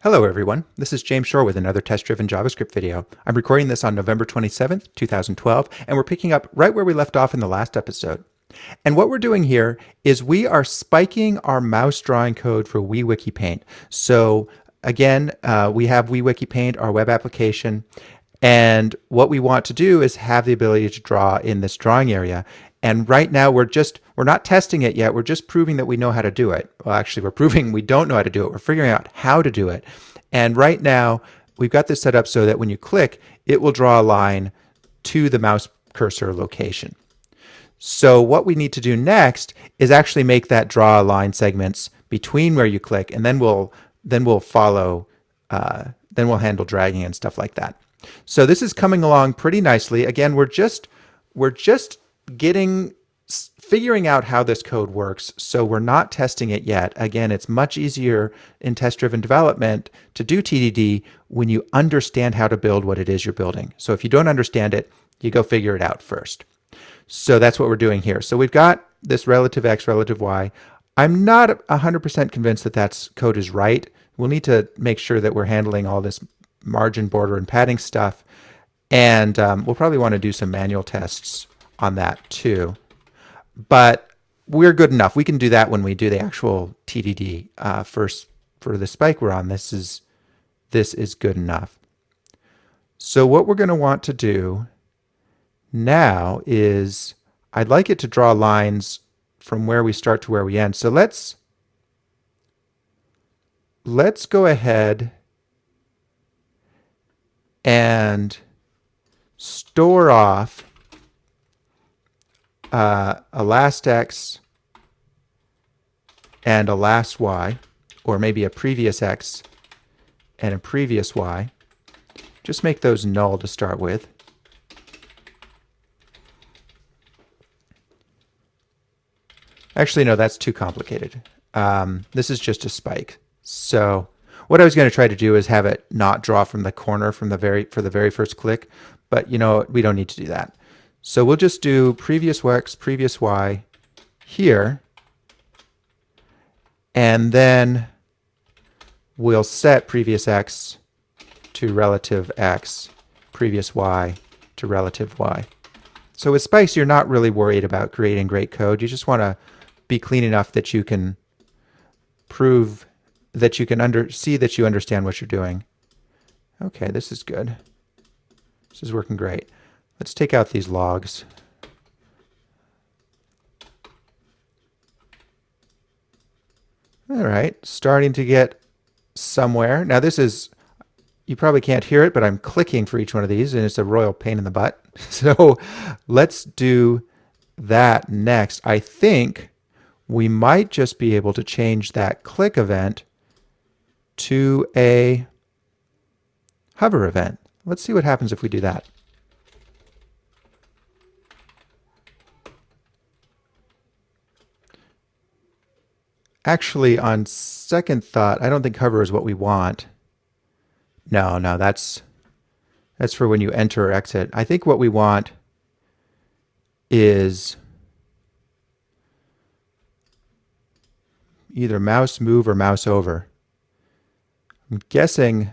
Hello everyone, this is James Shore with another test-driven JavaScript video. I'm recording this on November 27th, 2012, and we're picking up right where we left off in the last episode. And what we're doing here is we are spiking our mouse drawing code for WeWikiPaint. So again, we have WeWikiPaint, our web application, and what we want to do is have the ability to draw in this drawing area. And right now we're not testing it yet. We're just proving that we know how to do it. Well, actually, we're proving we don't know how to do it. We're figuring out how to do it. And right now we've got this set up so that when you click, it will draw a line to the mouse cursor location. So what we need to do next is actually make that draw line segments between where you click, and then we'll follow, then we'll handle dragging and stuff like that. So this is coming along pretty nicely. Again, we're just figuring out how this code works, so we're not testing it yet. Again, it's much easier in test-driven development to do TDD when you understand how to build what it is you're building. So if you don't understand it, you go figure it out first. So that's what we're doing here. So we've got this relative x, relative y. I'm not 100% convinced that that code is right. We'll need to make sure that we're handling all this margin, border, and padding stuff. And we'll probably want to do some manual tests on that too. But we're good enough. We can do that when we do the actual TDD. First, for the spike we're on, this is good enough. So what we're going to want to do now is I'd like it to draw lines from where we start to where we end. So let's go ahead and store off a last x and a last y, or maybe a previous x and a previous y. Just make those null to start with. Actually, no, that's too complicated. This is just a spike. So what I was going to try to do is have it not draw from the corner for the very first click, but you know, we don't need to do that. So we'll just do previous x, previous y here, and then we'll set previous x to relative x, previous y to relative y. So with spikes, you're not really worried about creating great code. You just want to be clean enough that you can prove that you can see that you understand what you're doing. Okay, this is good. This is working great. Let's take out these logs. All right, starting to get somewhere. Now this is, you probably can't hear it, but I'm clicking for each one of these, and it's a royal pain in the butt. So let's do that next. I think we might just be able to change that click event to a hover event. Let's see what happens if we do that. Actually, on second thought, I don't think hover is what we want. No, that's for when you enter or exit. I think what we want is either mouse move or mouse over. I'm guessing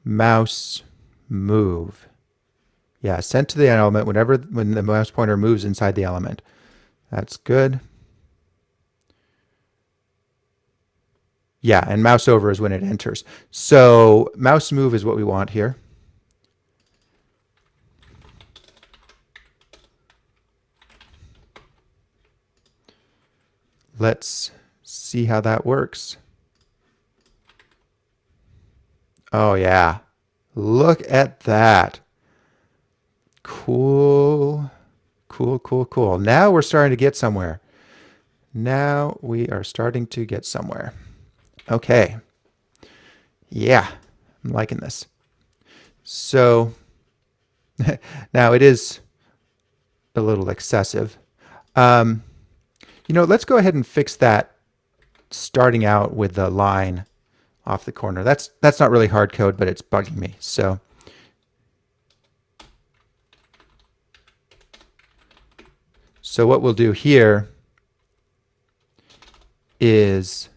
mouse move. Yeah, sent to the element when the mouse pointer moves inside the element. That's good. Yeah, and mouse over is when it enters. So mouse move is what we want here. Let's see how that works. Oh yeah, look at that. Cool, cool, cool, cool. Now we're starting to get somewhere. Now we are starting to get somewhere. Okay. Yeah, I'm liking this. So now it is a little excessive. You know, let's go ahead and fix that starting out with the line off the corner. That's not really hard code, but it's bugging me. So what we'll do here is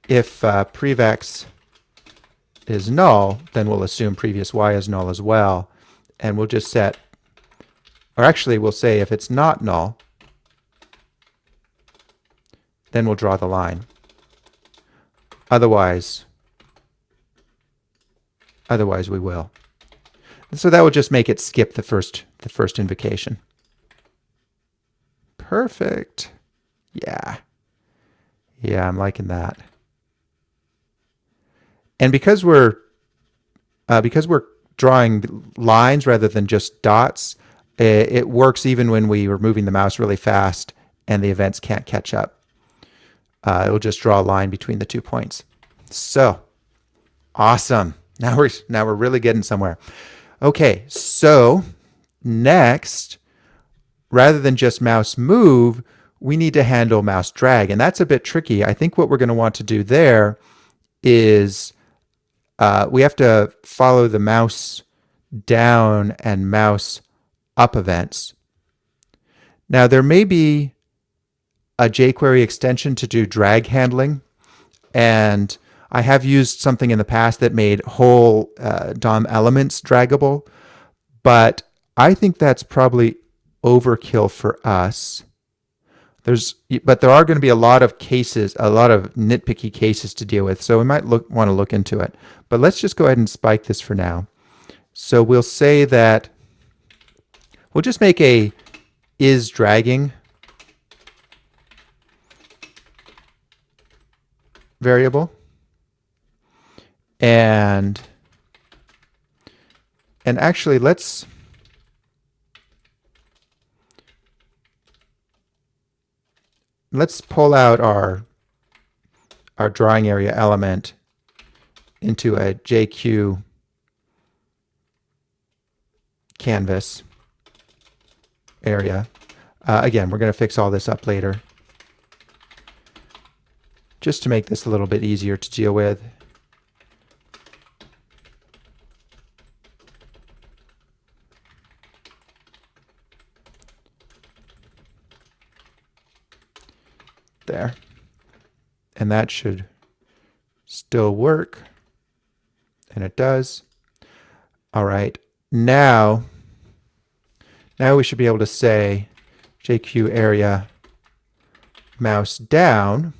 if prev(x) is null, then we'll assume previous y is null as well. And we'll just set, or actually we'll say if it's not null, then we'll draw the line. Otherwise we will. So that will just make it skip the first invocation. Perfect. Yeah. Yeah, I'm liking that. And because we're drawing lines rather than just dots, it works even when we are moving the mouse really fast and the events can't catch up. It will just draw a line between the 2 points. So awesome. Now we're really getting somewhere. Okay, so next, rather than just mouse move, we need to handle mouse drag, and that's a bit tricky. I think what we're going to want to do there is we have to follow the mouse down and mouse up events. Now there may be a jQuery extension to do drag handling, and I have used something in the past that made whole DOM elements draggable, but I think that's probably overkill for us. But there are going to be a lot of cases, a lot of nitpicky cases to deal with, so we might want to look into it. But let's just go ahead and spike this for now. So we'll say that we'll just make a is dragging variable, and actually let's pull out our drawing area element into a JQ canvas area. Again, we're going to fix all this up later, just to make this a little bit easier to deal with. There. And that should still work. And it does. All right. Now we should be able to say JQ area mouse down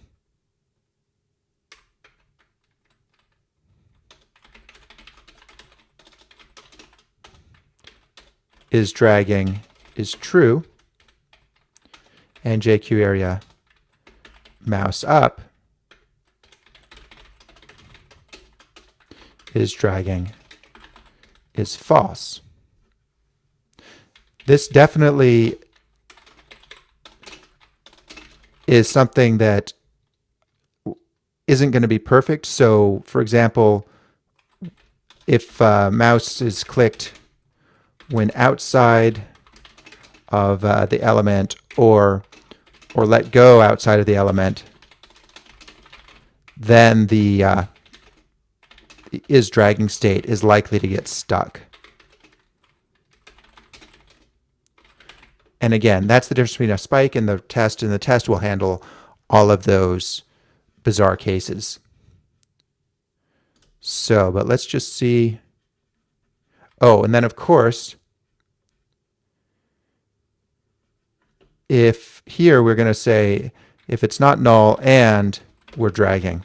is dragging is true, and JQ area mouse up is dragging is false. This definitely is something that isn't going to be perfect. So for example, if mouse is clicked when outside of the element, or let go outside of the element, then the is dragging state is likely to get stuck. And again, that's the difference between a spike and the test will handle all of those bizarre cases. So, but let's just see. Oh, and then of course, if here we're going to say if it's not null and we're dragging,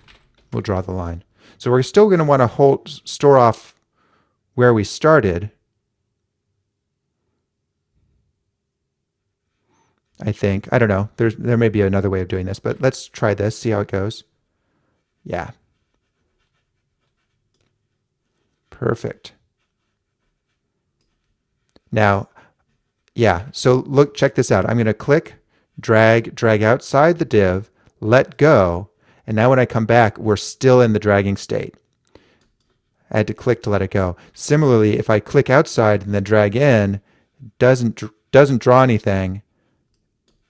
we'll draw the line. So we're still going to want to store off where we started, I think. I don't know. There may be another way of doing this, but let's try this, see how it goes. Yeah. Perfect. Now, yeah, so look, check this out. I'm going to click, drag outside the div, let go, and now when I come back, we're still in the dragging state. I had to click to let it go. Similarly, if I click outside and then drag in, doesn't draw anything,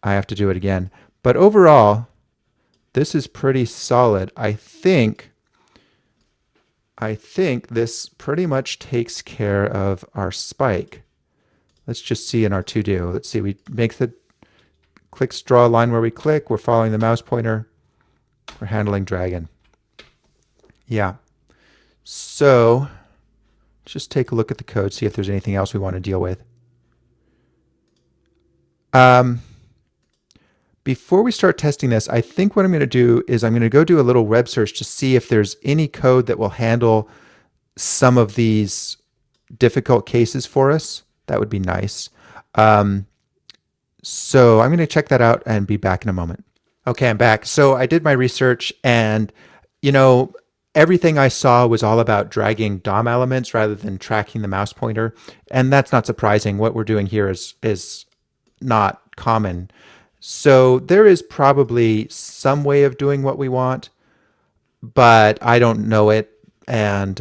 I have to do it again. But overall, this is pretty solid. I think this pretty much takes care of our spike. Let's just see in our to-do. Let's see, we make the clicks, draw a line where we click. We're following the mouse pointer. We're handling dragon. Yeah. So just take a look at the code, see if there's anything else we want to deal with. Before we start testing this, I think what I'm going to do is I'm going to go do a little web search to see if there's any code that will handle some of these difficult cases for us. That would be nice. So I'm going to check that out and be back in a moment. Okay, I'm back. So I did my research, and you know, everything I saw was all about dragging DOM elements rather than tracking the mouse pointer. And that's not surprising. What we're doing here is not common. So there is probably some way of doing what we want, but I don't know it. And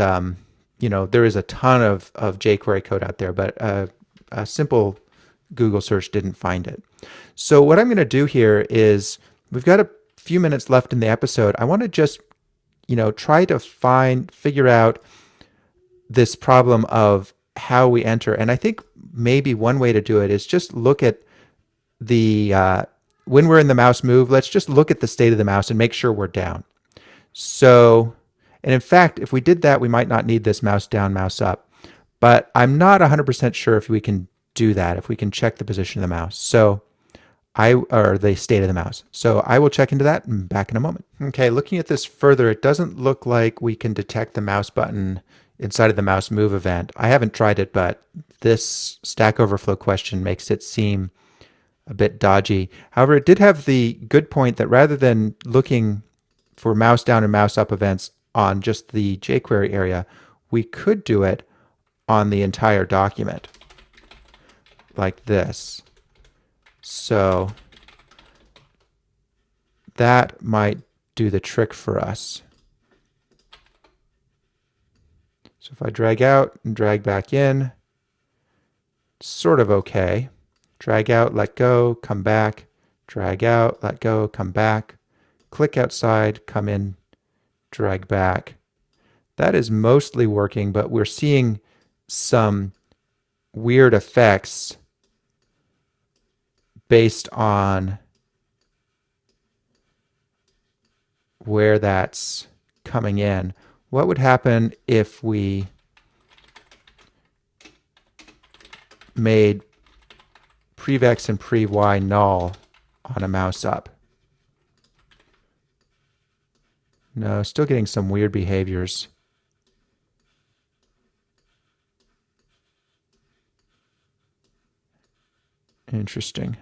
you know, there is a ton of jQuery code out there, but a simple Google search didn't find it. So what I'm going to do here is, we've got a few minutes left in the episode. I want to just, you know, try to figure out this problem of how we enter. And I think maybe one way to do it is just look at the, when we're in the mouse move, let's just look at the state of the mouse and make sure we're down. So, and in fact, if we did that, we might not need this mouse down, mouse up. But I'm not 100% sure if we can do that, if we can check the position of the mouse. So or the state of the mouse. So I will check into that and back in a moment. Okay, looking at this further, it doesn't look like we can detect the mouse button inside of the mouse move event. I haven't tried it, but this Stack Overflow question makes it seem a bit dodgy. However, it did have the good point that rather than looking for mouse down and mouse up events on just the jQuery area, we could do it on the entire document, like this. So that might do the trick for us. So if I drag out and drag back in, sort of okay. Drag out, let go, come back, drag out, let go, come back, click outside, come in, drag back. That is mostly working, but we're seeing some weird effects based on where that's coming in. What would happen if we made prev(x) and prev(y) null on a mouse up? No, still getting some weird behaviors. Interesting.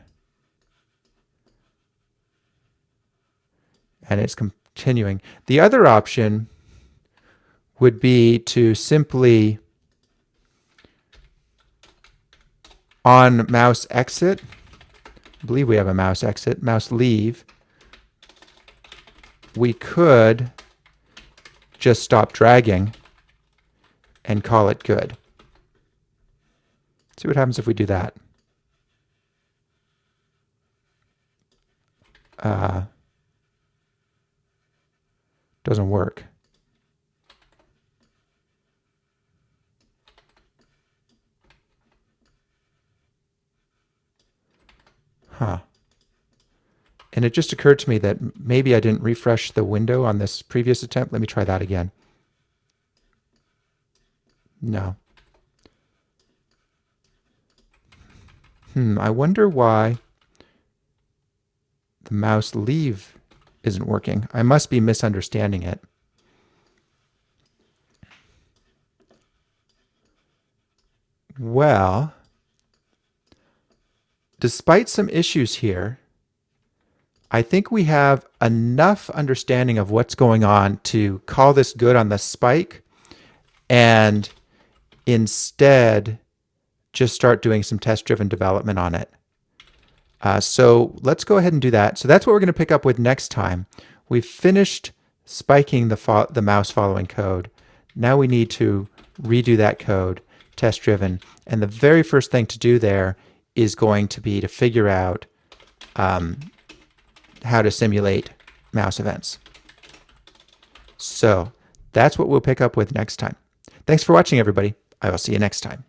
And it's continuing. The other option would be to simply, on mouse exit, I believe we have a mouse exit, mouse leave, we could just stop dragging and call it good. See what happens if we do that. Doesn't work. Huh. And it just occurred to me that maybe I didn't refresh the window on this previous attempt. Let me try that again. No. I wonder why the mouse leave isn't working. I must be misunderstanding it. Well, despite some issues here, I think we have enough understanding of what's going on to call this good on the spike and instead just start doing some test-driven development on it. So let's go ahead and do that. So that's what we're going to pick up with next time. We've finished spiking the mouse following code. Now we need to redo that code, test-driven. And the very first thing to do there is going to be to figure out how to simulate mouse events. So that's what we'll pick up with next time. Thanks for watching, everybody. I will see you next time.